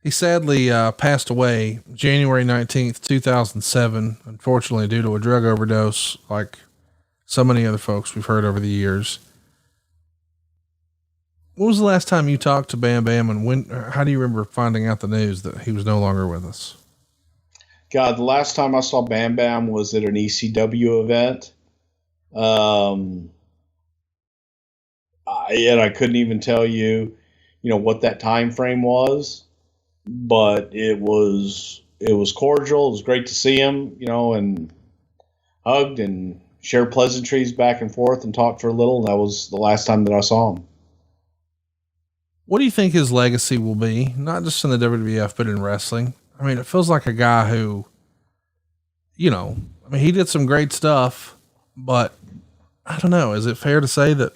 He sadly passed away January 19th, 2007, unfortunately due to a drug overdose, like so many other folks we've heard over the years. When was the last time you talked to Bam Bam, and how do you remember finding out the news that he was no longer with us? God, the last time I saw Bam Bam was at an ECW event. I couldn't even tell you, what that time frame was, but it was cordial. It was great to see him, and hugged and shared pleasantries back and forth and talked for a little. And that was the last time that I saw him. What do you think his legacy will be? Not just in the WWF, but in wrestling. I mean, it feels like a guy who, he did some great stuff, but I don't know. Is it fair to say that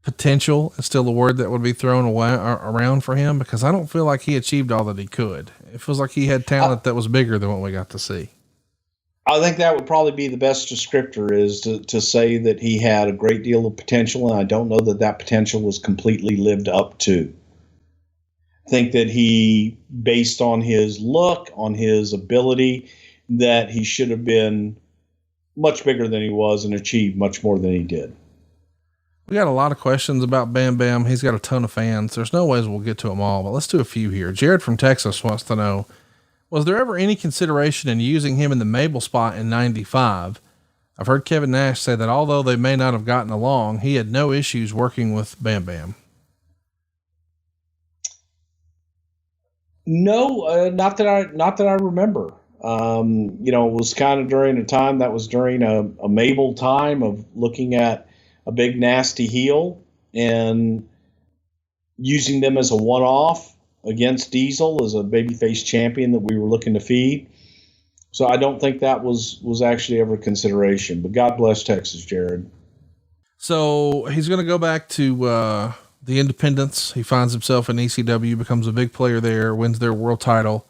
potential is still a word that would be thrown away around for him? Because I don't feel like he achieved all that he could. It feels like he had talent that was bigger than what we got to see. I think that would probably be the best descriptor, is to say that he had a great deal of potential, and I don't know that potential was completely lived up to. I think that he, based on his look, on his ability, that he should have been much bigger than he was and achieved much more than he did. We got a lot of questions about Bam Bam. He's got a ton of fans. There's no ways we'll get to them all, but let's do a few here. Jared from Texas wants to know, was there ever any consideration in using him in the Mabel spot in 95? I've heard Kevin Nash say that although they may not have gotten along, he had no issues working with Bam Bam. No, not that I remember. It was kind of during a time that was during a Mabel time of looking at a big nasty heel and using them as a one-off against Diesel as a babyface champion that we were looking to feed. So I don't think that was actually ever a consideration, but God bless Texas, Jared. So he's going to go back to, the independents. He finds himself in ECW, becomes a big player there, wins their world title,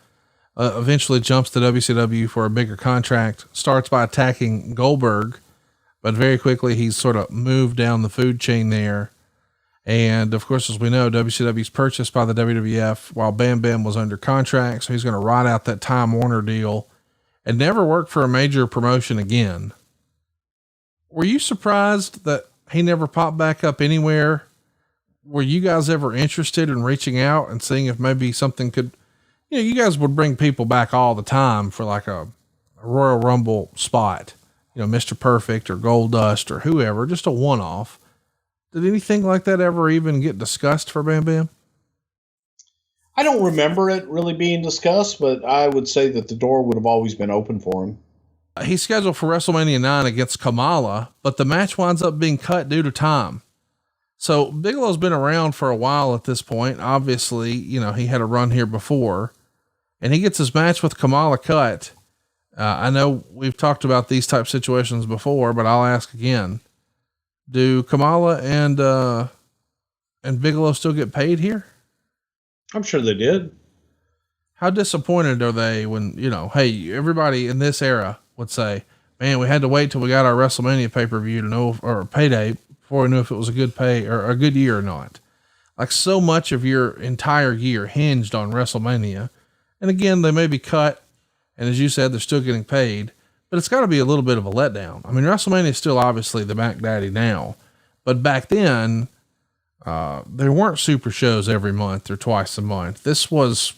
eventually jumps to WCW for a bigger contract, starts by attacking Goldberg, but very quickly he's sort of moved down the food chain there. And of course, as we know, WCW's purchased by the WWF while Bam Bam was under contract. So he's going to ride out that Time Warner deal and never work for a major promotion again. Were you surprised that he never popped back up anywhere? Were you guys ever interested in reaching out and seeing if maybe something could, you guys would bring people back all the time for like a Royal Rumble spot, Mr. Perfect or Goldust or whoever, just a one-off. Did anything like that ever even get discussed for Bam Bam? I don't remember it really being discussed, but I would say that the door would have always been open for him. He's scheduled for WrestleMania 9 against Kamala, but the match winds up being cut due to time. So Bigelow's been around for a while at this point. Obviously, he had a run here before, and he gets his match with Kamala cut. I know we've talked about these type situations before, but I'll ask again. Do Kamala and Bigelow still get paid here? I'm sure they did. How disappointed are they when, hey, everybody in this era would say, man, we had to wait till we got our WrestleMania pay-per-view to know, or payday, before we knew if it was a good pay or a good year or not. Like, so much of your entire year hinged on WrestleMania. And again, they may be cut, and as you said, they're still getting paid, but it's got to be a little bit of a letdown. I mean, WrestleMania is still obviously the Mac Daddy now, but back then, there weren't super shows every month or twice a month. This was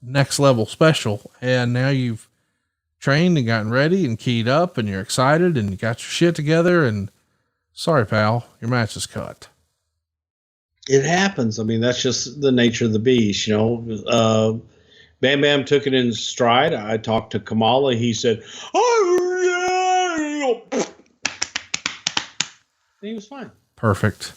next level special. And now you've trained and gotten ready and keyed up and you're excited and you got your shit together, and sorry, pal, your match is cut. It happens. I mean, that's just the nature of the beast, Bam Bam took it in stride. I talked to Kamala. He said, oh, yeah. He was fine. Perfect.